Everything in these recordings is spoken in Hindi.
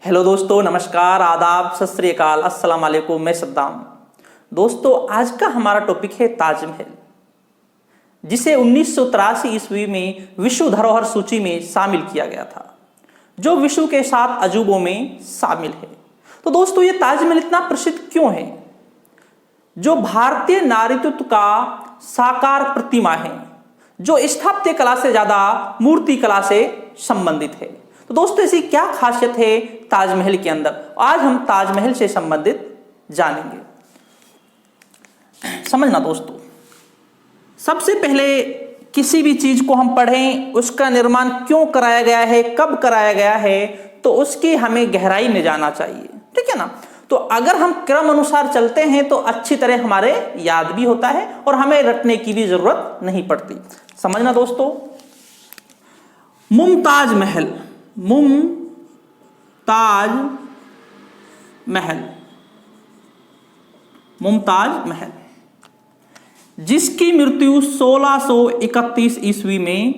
हेलो दोस्तों, नमस्कार, आदाब, सत श्री अकाल, अस्सलाम वालेकुम। मैं सद्दाम। दोस्तों, आज का हमारा टॉपिक है ताजमहल, जिसे 1983 ईस्वी में विश्व धरोहर सूची में शामिल किया गया था, जो विश्व के 7 अजूबों में शामिल है। तो दोस्तों, ये ताजमहल इतना प्रसिद्ध क्यों है? जो भारतीय नारीत्व का साकार प्रतिमा है, जो स्थापत्य कला से ज्यादा मूर्ति कला से संबंधित है। तो दोस्तों, ऐसी क्या खासियत है ताजमहल के अंदर? आज हम ताजमहल से संबंधित जानेंगे। समझना दोस्तों, सबसे पहले किसी भी चीज को हम पढ़ें, उसका निर्माण क्यों कराया गया है, कब कराया गया है, तो उसकी हमें गहराई में जाना चाहिए। ठीक है ना? तो अगर हम क्रम अनुसार चलते हैं तो अच्छी तरह हमारे याद भी होता है और हमें रटने की भी जरूरत नहीं पड़ती। समझना दोस्तों, मुमताज महल, मुमताज महल, मुमताज महल, जिसकी मृत्यु 1631 ईस्वी में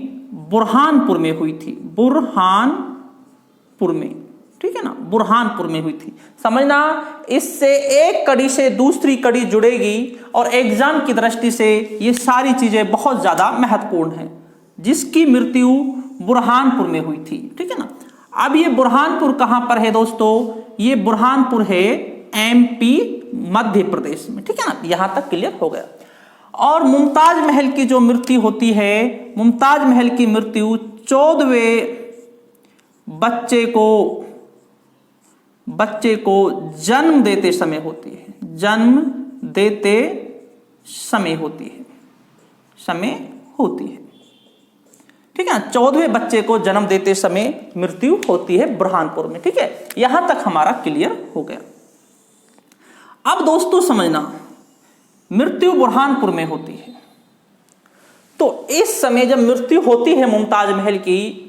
बुरहानपुर में हुई थी। बुरहानपुर में, ठीक है ना, बुरहानपुर में हुई थी। समझना, इससे एक कड़ी से दूसरी कड़ी जुड़ेगी और एग्जाम की दृष्टि से ये सारी चीजें बहुत ज्यादा महत्वपूर्ण हैं। जिसकी मृत्यु बुरहानपुर में हुई थी। ठीक है ना? अब ये बुरहानपुर कहां पर है दोस्तों? ये बुरहानपुर है एमपी, मध्य प्रदेश में। ठीक है ना? यहां तक क्लियर हो गया। और मुमताज महल की जो मृत्यु होती है, मुमताज महल की मृत्यु 14वें बच्चे को जन्म देते समय होती है। जन्म देते समय होती है, ठीक है। 14वें बच्चे को जन्म देते समय मृत्यु होती है बुरहानपुर में। ठीक है, यहां तक हमारा क्लियर हो गया। अब दोस्तों समझना, मृत्यु बुरहानपुर में होती है, तो इस समय जब मृत्यु होती है मुमताज महल की,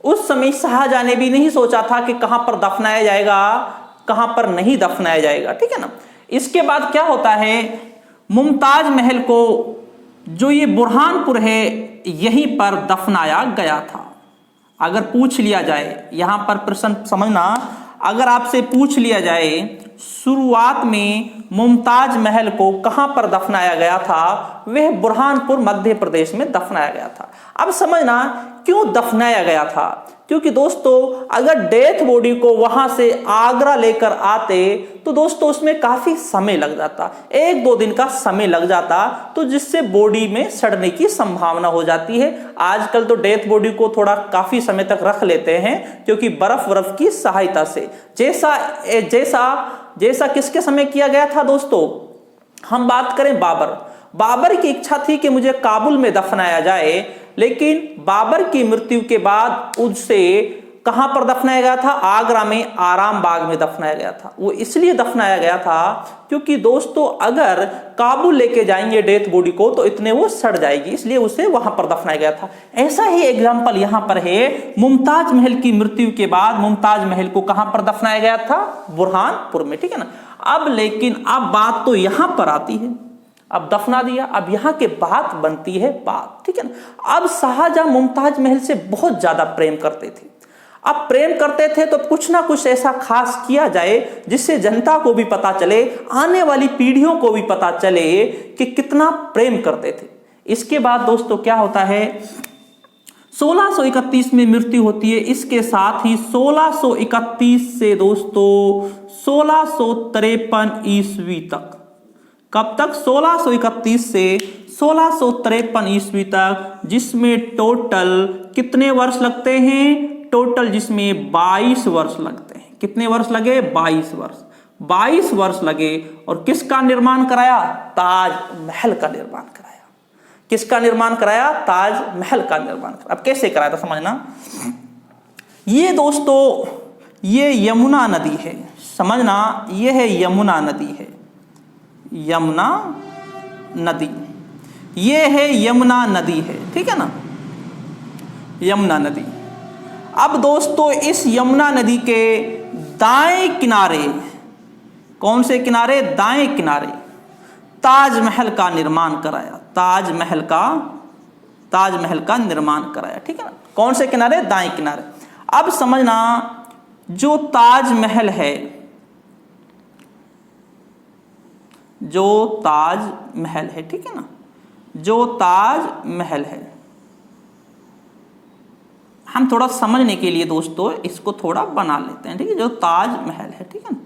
उस समय शाहजहां ने भी नहीं सोचा था कि कहां पर दफनाया जाएगा, कहां पर नहीं दफनाया जाएगा। ठीक है ना? इसके बाद क्या होता है, मुमताज महल को जो ये बुरहानपुर है यहीं पर दफनाया गया था। अगर पूछ लिया जाए, यहां पर प्रश्न समझना, अगर आपसे पूछ लिया जाए शुरुआत में मुमताज महल को कहां पर दफनाया गया था, वह बुरहानपुर मध्य प्रदेश में दफनाया गया था। अब समझना क्यों दफनाया गया था, क्योंकि दोस्तों अगर डेथ बॉडी को वहां से आगरा लेकर आते तो दोस्तों उसमें काफी समय लग जाता, 1-2 दिन का समय लग जाता, तो जिससे बॉडी में सड़ने की संभावना हो जाती है। आजकल तो डेथ बॉडी को थोड़ा काफी समय तक रख लेते हैं, क्योंकि बर्फ की सहायता से, जैसा किसके समय किया गया था दोस्तों? हम बात करें बाबर की इच्छा थी कि मुझे काबुल में दफनाया जाए, लेकिन बाबर की मृत्यु के बाद उसे कहां पर दफनाया गया था? आगरा में आराम बाग में दफनाया गया था। वो इसलिए दफनाया गया था क्योंकि दोस्तों अगर काबुल लेके जाएंगे डेथ बॉडी को तो इतने वो सड़ जाएगी, इसलिए उसे वहां पर दफनाया गया था। ऐसा ही एग्जांपल यहां पर है, मुमताज महल की मृत्यु के बाद मुमताज महल को कहां पर दफनाया गया था? बुरहानपुर में। ठीक है ना? अब लेकिन अब बात तो यहां पर आती है, अब दफना दिया, अब यहां के बात बनती है बात। ठीक है ना? अब शाहजहां मुमताज महल से बहुत ज्यादा प्रेम करते थे। अब प्रेम करते थे तो कुछ ना कुछ ऐसा खास किया जाए जिससे जनता को भी पता चले, आने वाली पीढ़ियों को भी पता चले कि कितना प्रेम करते थे। इसके बाद दोस्तों क्या होता है, 1631 में मृत्यु होती है। इसके साथ ही 1631 से दोस्तों 1653 ईस्वी तक, कब तक? 1631 से 1653 ईस्वी तक, जिसमें टोटल कितने वर्ष लगते हैं? टोटल जिसमें 22 वर्ष लगते हैं। कितने वर्ष लगे? 22 वर्ष। 22 वर्ष लगे। और किसका निर्माण कराया? ताजमहल का निर्माण कराया। किसका निर्माण कराया? ताजमहल का निर्माण कराया। अब कैसे कराया था समझना, ये दोस्तों ये यमुना नदी है। समझना, ये है यमुना नदी है, यमुना नदी, ये है यमुना नदी है। ठीक है ना? यमुना नदी। अब दोस्तों इस यमुना नदी के दाएं किनारे, कौन से किनारे? दाएं किनारे ताजमहल का निर्माण कराया। ताजमहल का निर्माण कराया। ठीक है ना? कौन से किनारे? दाएं किनारे। अब समझना, जो ताजमहल है, जो ताजमहल है, ठीक है ना, जो ताजमहल है, हम थोड़ा समझने के लिए दोस्तों इसको थोड़ा बना लेते हैं, ठीक है। जो ताजमहल है, ठीक है ना,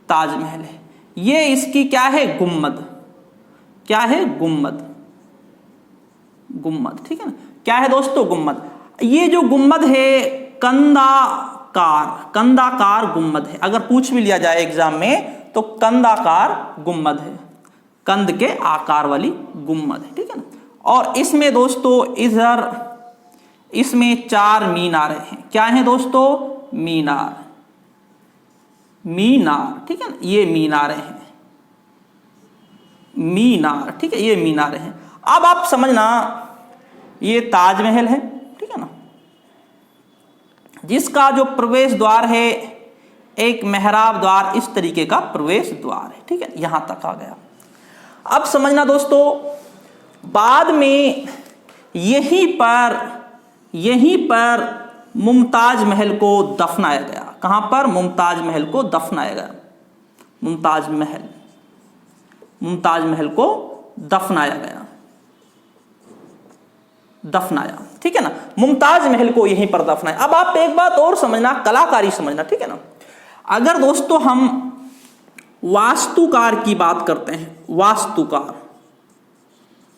ताजमहल है, ये इसकी क्या है, गुम्मद, क्या है, गुम्मद, गुम्मद, ठीक है ना, क्या है दोस्तों, गुम्मद। ये जो गुम्मद है कंदाकार, कंदाकार गुम्मद है। अगर पूछ भी लिया जाए एग्जाम में तो कंदाकार गुम्मद है, कंद के आकार वाली गुम्मद है, ठीक है ना। और इसमें दोस्तों इधर इसमें 4 मीनारें हैं। क्या है दोस्तों, मीनार, मीनार, ठीक है ना, ये मीनारें हैं, मीनार, ठीक है, ये मीनारें हैं। अब आप समझना, ये ताजमहल है, ठीक है ना, जिसका जो प्रवेश द्वार है एक मेहराब द्वार, इस तरीके का प्रवेश द्वार है, ठीक है, यहां तक आ गया। अब समझना दोस्तों, बाद में यहीं पर मुमताज महल को दफनाया गया। कहां पर, मुमताज महल को दफनाया गया, मुमताज महल, मुमताज महल को दफनाया गया, दफनाया, ठीक है ना, मुमताज महल को यहीं पर दफनाया। अब आप एक बात और समझना, कलाकारी समझना, ठीक है ना। अगर दोस्तों हम वास्तुकार की बात करते हैं, वास्तुकार,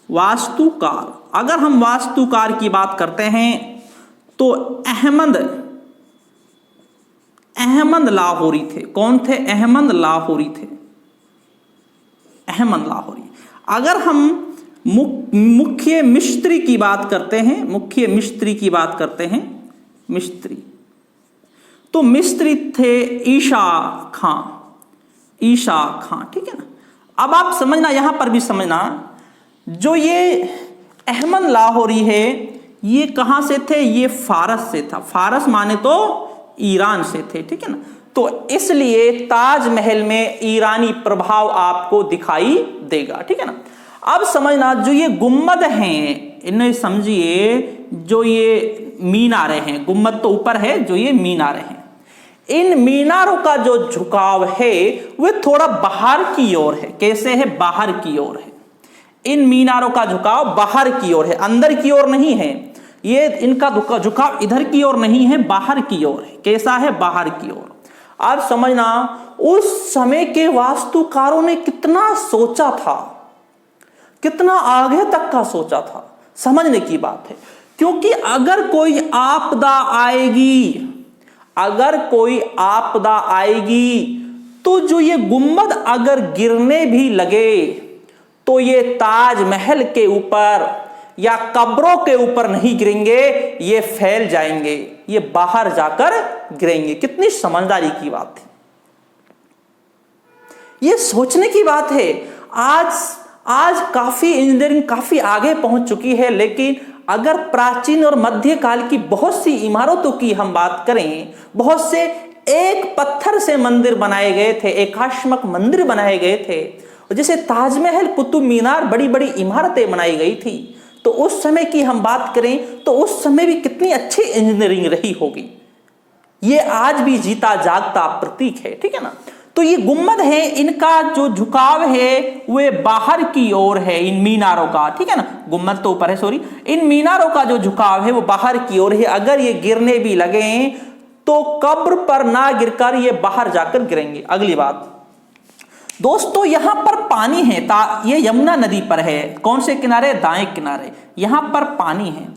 वास्तुकार, अगर हम वास्तुकार की बात करते हैं तो अहमद लाहौरी थे। कौन थे, अहमद लाहौरी थे, अहमद लाहौरी। अगर हम मुख्य मिस्त्री की बात करते हैं, मुख्य मिस्त्री की बात करते हैं, मिस्त्री, तो मिस्त्री थे ईशा खां, ईशा खां, ठीक है ना। अब आप समझना, यहां पर भी समझना, जो ये अहमद लाहौरी है ये कहां से थे, ये फारस से था। फारस माने तो ईरान से थे, ठीक है ना। तो इसलिए ताजमहल में ईरानी प्रभाव आपको दिखाई देगा, ठीक है ना। अब समझना, जो ये गुम्मद हैं, इन्हें समझिए, जो ये मीनारें हैं, गुम्मद तो ऊपर है, जो ये मीनारें हैं, इन मीनारों का जो झुकाव है वह थोड़ा बाहर की ओर है। कैसे है, बाहर की ओर है। इन मीनारों का झुकाव बाहर की ओर है, अंदर की ओर नहीं है। ये इनका झुकाव इधर की ओर नहीं है, बाहर की ओर है। कैसा है, बाहर की ओर। अब समझना, उस समय के वास्तुकारों ने कितना सोचा था, कितना आगे तक का सोचा था, समझने की बात है। क्योंकि अगर कोई आपदा आएगी, अगर कोई आपदा आएगी तो जो ये गुम्बद अगर गिरने भी लगे तो ये ताजमहल के ऊपर या कब्रों के ऊपर नहीं गिरेंगे, ये फैल जाएंगे, ये बाहर जाकर गिरेंगे। कितनी समझदारी की बात है, ये सोचने की बात है। आज काफी इंजीनियरिंग काफी आगे पहुंच चुकी है, लेकिन अगर प्राचीन और मध्यकाल की बहुत सी इमारतों की हम बात करें, बहुत से एक पत्थर से मंदिर बनाए गए थे, एकाश्मक मंदिर बनाए गए थे, जैसे ताजमहल, कुतुब मीनार, बड़ी बड़ी इमारतें बनाई गई थी। तो उस समय की हम बात करें तो उस समय भी कितनी अच्छी इंजीनियरिंग रही होगी। ये आज भी जीता जागता प्रतीक है, ठीक है ना। तो ये गुम्बद है, इनका जो झुकाव है वे बाहर की ओर है, इन मीनारों का, ठीक है ना। गुम्बद तो ऊपर है, सॉरी, इन मीनारों का जो झुकाव है वो बाहर की ओर है। अगर ये गिरने भी लगे तो कब्र पर ना गिरकर ये बाहर जाकर गिरेंगे। अगली बात दोस्तों, यहां पर पानी है, ये यमुना नदी पर है। कौन से किनारे, दाएं किनारे, यहां पर पानी है।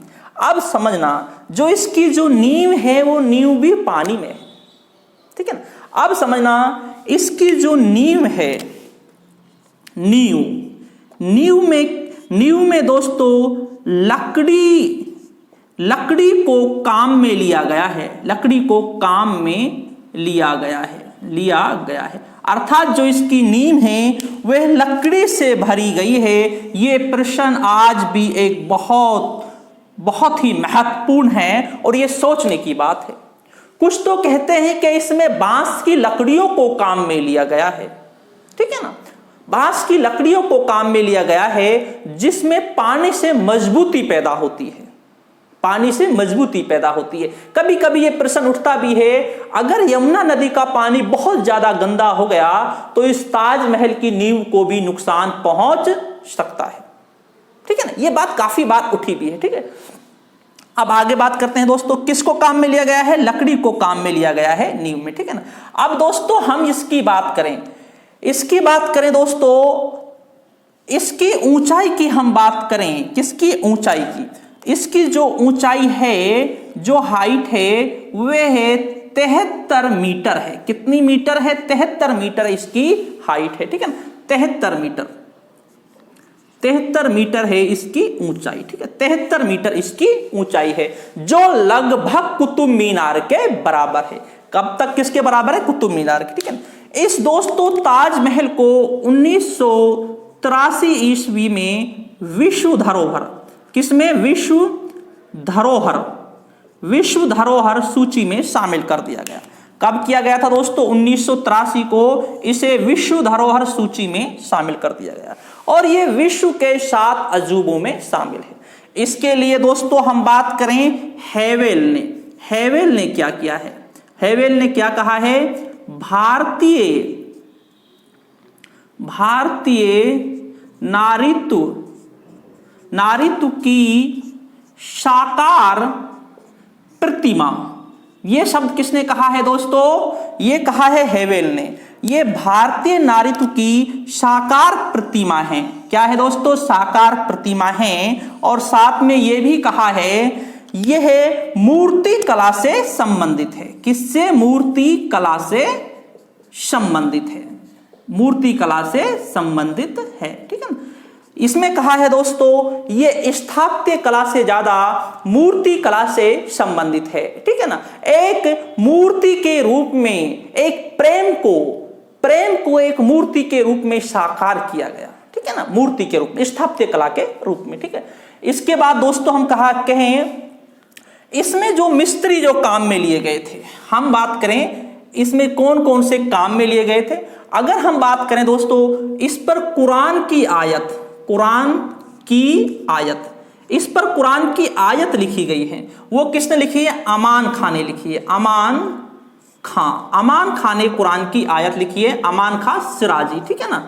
अब समझना, जो इसकी जो नींव है वो नींव भी पानी में है, ठीक है ना। अब समझना, इसकी जो नींव है, नींव में दोस्तों लकड़ी को काम में लिया गया है, लकड़ी को काम में लिया गया है। अर्थात जो इसकी नींव है वह लकड़ी से भरी गई है। ये प्रश्न आज भी एक बहुत ही महत्वपूर्ण है और ये सोचने की बात है। कुछ तो कहते हैं कि इसमें बांस की लकड़ियों को काम में लिया गया है, ठीक है ना। बांस की लकड़ियों को काम में लिया गया है, जिसमें पानी से मजबूती पैदा होती है, पानी से मजबूती पैदा होती है। कभी कभी ये प्रश्न उठता भी है, अगर यमुना नदी का पानी बहुत ज्यादा गंदा हो गया तो इस ताजमहल की नींव को भी नुकसान पहुंच सकता है। ठीक है ना, ये बात काफी बार उठी भी है। ठीक है, अब आगे बात करते हैं दोस्तों, किसको काम में लिया गया है? लकड़ी को काम में लिया गया है नींव में। ठीक है ना, अब दोस्तों हम इसकी बात करें दोस्तों, इसकी ऊंचाई की हम बात करें। किसकी ऊंचाई की? इसकी जो ऊंचाई है, जो हाइट है, वह है 73 मीटर है। कितनी मीटर है? 73 मीटर इसकी हाइट है। ठीक है, 73 मीटर है इसकी ऊंचाई। ठीक है, 73 मीटर इसकी ऊंचाई है, जो लगभग कुतुब मीनार के बराबर है। कब तक किसके बराबर है? कुतुब मीनार के। ठीक है, इस दोस्तों ताजमहल को 1983 ईस्वी में विश्व धरोहर, किसमें? विश्व धरोहर सूची में शामिल कर दिया गया। कब किया गया था दोस्तों? 1983 को इसे विश्व धरोहर सूची में शामिल कर दिया गया और ये विश्व के 7 अजूबों में शामिल है। इसके लिए दोस्तों हम बात करें, हेवेल ने क्या किया है? हेवेल ने क्या कहा है? भारतीय नारीत्व की साकार प्रतिमा, ये शब्द किसने कहा है दोस्तों? ये कहा है हेवेल ने। ये भारतीय नारीत्व की साकार प्रतिमा है। क्या है दोस्तों? साकार प्रतिमा है। और साथ में ये भी कहा है यह मूर्ति कला से संबंधित है। किससे? मूर्ति कला से संबंधित है। मूर्ति कला से संबंधित है। ठीक है ना, इसमें कहा है दोस्तों ये स्थापत्य कला से ज्यादा मूर्ति कला से संबंधित है। ठीक है ना, एक मूर्ति के रूप में एक प्रेम को एक मूर्ति के रूप में साकार किया गया। ठीक है ना, मूर्ति के रूप में, स्थापत्य कला के रूप में। ठीक है, इसके बाद दोस्तों हम कहें इसमें जो मिस्त्री जो काम में लिए गए थे, हम बात करें इसमें कौन कौन से काम में लिए गए थे। अगर हम बात करें दोस्तों, इस पर कुरान की आयत, इस पर कुरान की आयत लिखी गई है। वो किसने लिखी है? अमान खां ने लिखी है। अमान खां ने कुरान की आयत लिखी है। अमान खां सिराजी। ठीक है ना,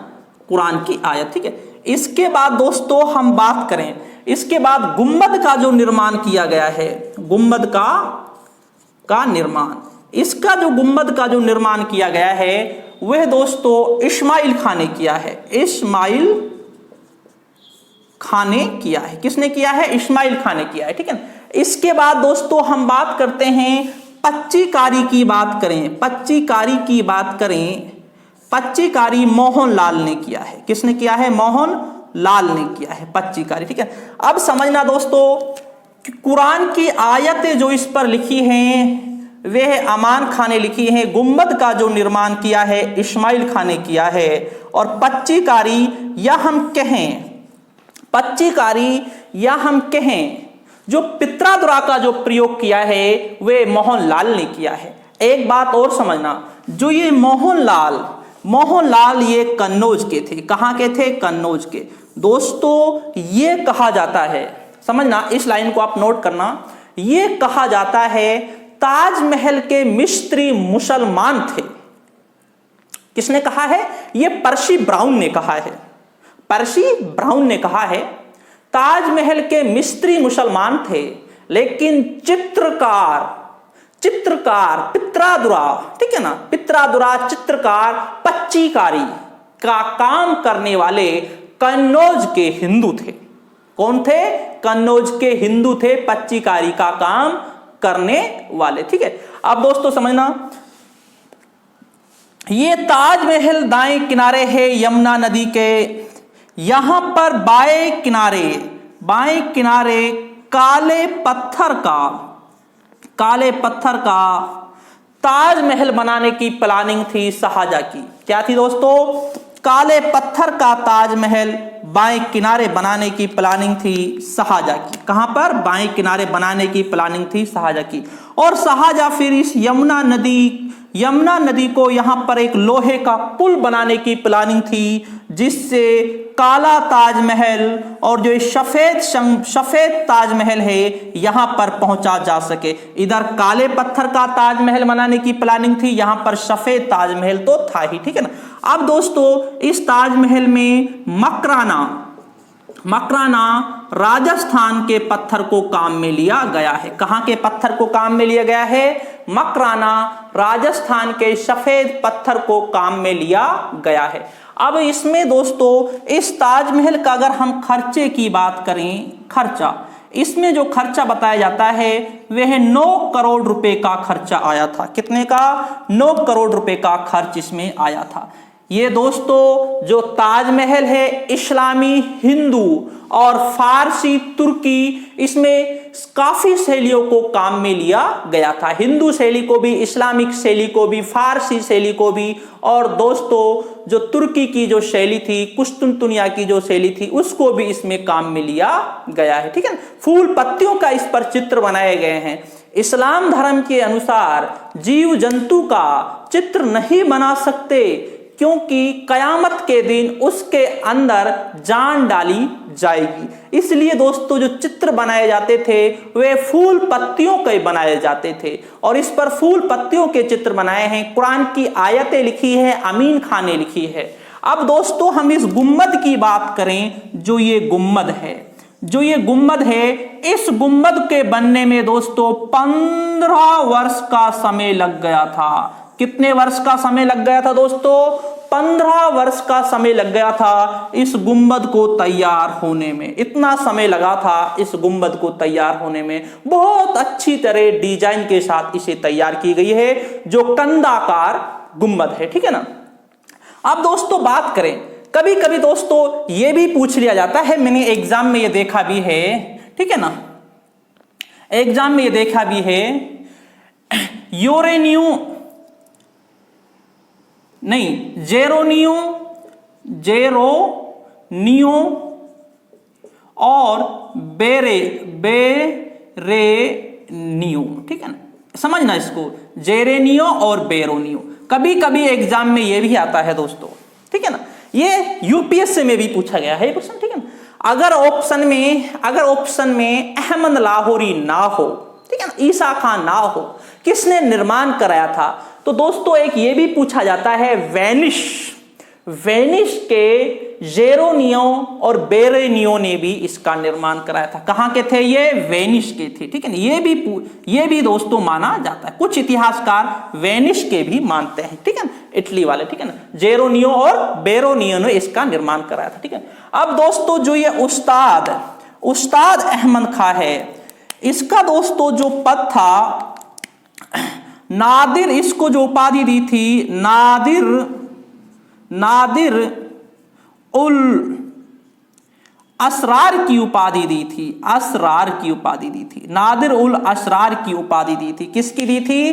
कुरान की आयत। ठीक है, इसके बाद दोस्तों हम बात करें, इसके बाद गुंबद का जो निर्माण किया गया है, गुंबद का निर्माण, इसका जो गुंबद का जो निर्माण किया गया है वह दोस्तों इस्माइल खां ने किया है। इस्माइल खां ने किया है। किसने किया है? इस्माइल खां ने किया है। ठीक है, इसके बाद दोस्तों हम बात करते हैं पच्चीकारी की बात करें। पच्चीकारी मोहनलाल ने किया है। किसने किया है? मोहनलाल ने किया है पच्चीकारी। ठीक है, अब समझना दोस्तों कि कुरान की आयतें जो इस पर लिखी हैं वह अमान खां ने लिखी है। गुंबद का जो निर्माण किया है इस्माइल खां ने किया है। और पच्चीकारी या हम कहें जो पित्रादुरा का जो प्रयोग किया है वह मोहनलाल ने किया है। एक बात और समझना, जो ये मोहनलाल ये कन्नौज के थे। कहाँ के थे? कन्नौज के। दोस्तों ये कहा जाता है, समझना, इस लाइन को आप नोट करना, ये कहा जाता है ताजमहल के मिस्त्री मुसलमान थे। किसने कहा है? ये पर्सी ब्राउन ने कहा है ताजमहल के मिस्त्री मुसलमान थे, लेकिन चित्रकार पित्रादुरा, ठीक है ना, पित्रादुरा चित्रकार पच्चीकारी का काम करने वाले कन्नौज के हिंदू थे। कौन थे? कन्नौज के हिंदू थे, पच्चीकारी का काम करने वाले। ठीक है, अब दोस्तों समझना, ये ताजमहल दाएं किनारे है यमुना नदी के। यहां पर बाएं किनारे काले पत्थर का ताजमहल बनाने की प्लानिंग थी शाहजहां की। क्या थी दोस्तों? काले पत्थर का ताजमहल बाएं किनारे बनाने की प्लानिंग थी शाहजहां की। कहां पर? बाएं किनारे बनाने की प्लानिंग थी शाहजहां की। और शाहजहां फिर इस यमुना नदी को यहां पर एक लोहे का पुल बनाने की प्लानिंग थी, जिससे काला ताजमहल और जो सफेद ताजमहल है यहां पर पहुंचा जा सके। इधर काले पत्थर का ताजमहल बनाने की प्लानिंग थी, यहां पर सफेद ताजमहल तो था ही, ठीक है ना। अब दोस्तों इस ताजमहल में मकराना राजस्थान के पत्थर को काम में लिया गया है। कहां के पत्थर को काम में लिया गया है? मकराना राजस्थान के सफेद पत्थर को काम में लिया गया है। अब इसमें दोस्तों इस ताजमहल का अगर हम खर्चे की बात करें, खर्चा, इसमें जो खर्चा बताया जाता है वह 9 करोड़ रुपए का खर्चा आया था। कितने का? 9 करोड़ रुपए का खर्च इसमें आया था। ये दोस्तों जो ताजमहल है इस्लामी, हिंदू और फारसी, तुर्की, इसमें काफी शैलियों को काम में लिया गया था। हिंदू शैली को भी, इस्लामिक शैली को भी, फारसी शैली को भी, और दोस्तों जो तुर्की की जो शैली थी, कुस्तुनतुनिया की जो शैली थी, उसको भी इसमें काम में लिया गया है, ठीक है। फूल पत्तियों का इस पर चित्र बनाए गए हैं। इस्लाम धर्म के अनुसार जीव जंतु का चित्र नहीं बना सकते, क्योंकि कयामत के दिन उसके अंदर जान डाली जाएगी। इसलिए दोस्तों जो चित्र बनाए जाते थे वे फूल पत्तियों के बनाए जाते थे, और इस पर फूल पत्तियों के चित्र बनाए हैं। कुरान की आयतें लिखी है, अमीन खान ने लिखी है। अब दोस्तों हम इस गुम्बद की बात करें, जो ये गुम्बद है, इस गुम्बद के बनने में दोस्तों 15 वर्ष का समय लग गया था। कितने वर्ष का समय लग गया था दोस्तों? 15 वर्ष का समय लग गया था इस गुम्बद को तैयार होने में। इतना समय लगा था इस गुम्बद को तैयार होने में। बहुत अच्छी तरह डिजाइन के साथ इसे तैयार की गई है, जो कंदाकार गुम्बद है, ठीक है ना। अब दोस्तों बात करें, कभी कभी दोस्तों ये भी पूछ लिया जाता है, मैंने एग्जाम में ये देखा भी है, ठीक है ना, एग्जाम में ये देखा भी है, जेरोनियो और बेरेनियो, ठीक है ना, समझना इसको, जेरेनियो और बेरोनियो। कभी कभी एग्जाम में ये भी आता है दोस्तों, ठीक है ना। ये यूपीएससी में भी पूछा गया है क्वेश्चन, ठीक है ना। अगर ऑप्शन में अहमद लाहौरी ना हो, ठीक है ना, ईसा खान ना हो, किसने निर्माण कराया था? तो दोस्तों एक ये भी पूछा जाता है, वेनिस के जेरोनियो और बेरेनियो ने भी इसका निर्माण कराया था। कहां के थे ये? वेनिस के थे, ठीक है ना। ये भी दोस्तों माना जाता है, कुछ इतिहासकार वेनिस के भी मानते हैं, ठीक है ना, इटली वाले, ठीक है ना। जेरोनियो और बेरोनियो ने इसका निर्माण कराया था, ठीक है। अब दोस्तों जो ये उस्ताद अहमद खां है, इसका दोस्तों जो पद था नादिर, इसको जो उपाधि दी थी नादिर उल असरार की उपाधि दी थी, नादिर उल असरार की उपाधि दी थी। किसकी दी थी?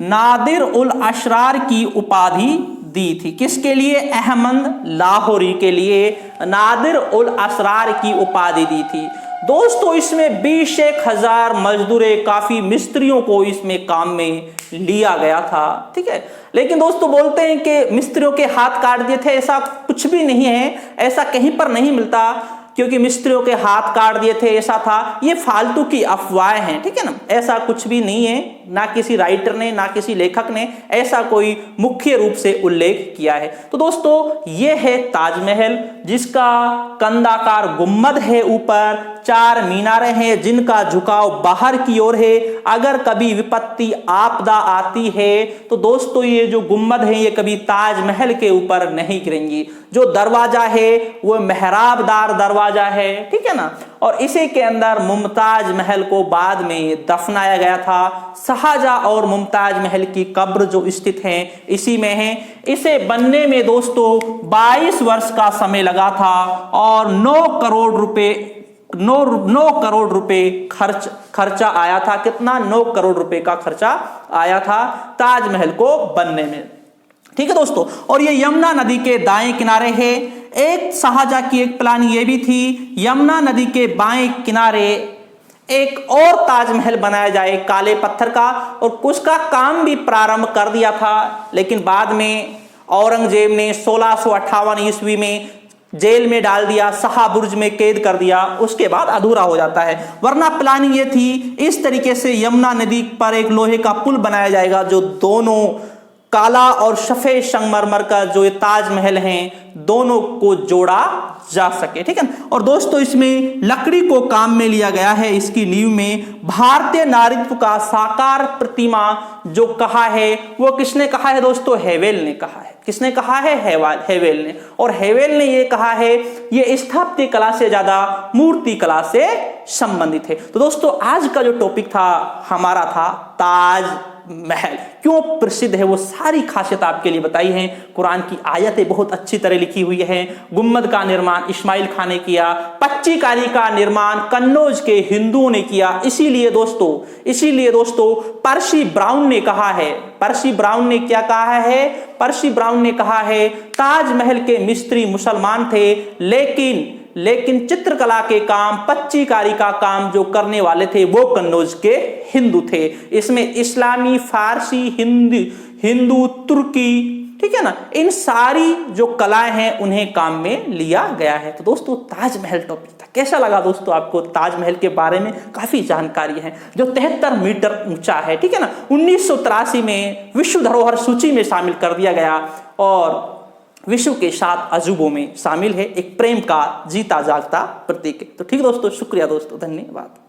नादिर उल असरार की उपाधि दी थी। किसके लिए? अहमद लाहौरी के लिए नादिर उल असरार की उपाधि दी थी। दोस्तों इसमें 20,000 मजदूरें, काफी मिस्त्रियों को इसमें काम में लिया गया था, ठीक है। लेकिन दोस्तों बोलते हैं कि मिस्त्रियों के हाथ काट दिए थे, ऐसा कुछ भी नहीं है, ऐसा कहीं पर नहीं मिलता, क्योंकि मिस्त्रियों के हाथ काट दिए थे ऐसा था, ये फालतू की अफवाहें हैं, ठीक है ना। ऐसा कुछ भी नहीं है, ना किसी राइटर ने, ना किसी लेखक ने ऐसा कोई मुख्य रूप से उल्लेख किया है। तो दोस्तों ये है ताजमहल, जिसका कंदाकार गुम्बद है, ऊपर 4 मीनारें हैं जिनका झुकाव बाहर की ओर है। अगर कभी विपत्ति आपदा आती है तो दोस्तों ये जो गुम्बद है ये कभी ताजमहल के ऊपर नहीं गिरेंगी। जो दरवाजा है वो मेहराबदार दरवाजा है, ठीक है ना, और इसी के अंदर मुमताज महल को बाद में दफनाया गया था। शाहजहां और मुमताज महल की कब्र जो स्थित है इसी में है। इसे बनने में दोस्तों 22 वर्ष का समय लगा था और 9 करोड़ रुपए खर्चा आया था। कितना? 9 करोड़ रुपए का खर्चा आया था ताजमहल को बनने में, ठीक है दोस्तों। और ये यमुना नदी के दाएं किनारे है। एक शाहजहां की एक प्लान ये भी थी, यमुना नदी के बाएं किनारे एक और ताजमहल बनाया जाए काले पत्थर का, और उसका काम भी प्रारंभ कर दिया था, लेकिन बाद में औरंगजेब ने 1658 ईस्वी में जेल में डाल दिया, शाहबुर्ज में कैद कर दिया, उसके बाद अधूरा हो जाता है। वरना प्लानिंग ये थी, इस तरीके से यमुना नदी पर एक लोहे का पुल बनाया जाएगा जो दोनों काला और सफेद संगमरमर का जो ये ताजमहल हैं दोनों को जोड़ा जा सके, ठीक है। और दोस्तों इसमें लकड़ी को काम में लिया गया है। इसकी नींव में भारतीय नारीत्व का साकार प्रतिमा जो कहा है वो किसने कहा है दोस्तों? हेवेल ने कहा है। किसने कहा है? हेवेल ने। और हेवेल ने ये कहा है ये स्थापत्य कला से ज्यादा मूर्ति कला से संबंधित है। तो दोस्तों आज का जो टॉपिक था हमारा था ताजमहल। क्यों प्रसिद्ध है वो सारी खासियत आपके लिए बताई है। कुरान की आयतें बहुत अच्छी तरह लिखी हुई हैं। गुम्बद का निर्माण इस्माइल खान ने किया, पच्चीकारी का निर्माण कन्नौज के हिंदुओं ने किया। इसीलिए दोस्तों पर्सी ब्राउन ने कहा है, पर्सी ब्राउन ने क्या कहा है? पर्सी ब्राउन ने कहा है ताजमहल के मिस्त्री मुसलमान थे, लेकिन चित्रकला के काम, पच्चीकारी का काम जो करने वाले थे वो कन्नौज के हिंदू थे। इसमें इस्लामी, फारसी, हिंदू, तुर्की, ठीक है ना, इन सारी जो कलाएं हैं उन्हें काम में लिया गया है। तो दोस्तों ताजमहल टॉपिक था। कैसा लगा दोस्तों आपको? ताजमहल के बारे में काफी जानकारी है, जो 73 मीटर ऊंचा है, ठीक है ना। 1983 में विश्व धरोहर सूची में शामिल कर दिया गया और विश्व के 7 अजूबों में शामिल है। एक प्रेम का जीता जागता प्रतीक है। तो ठीक दोस्तों, शुक्रिया दोस्तों, धन्यवाद।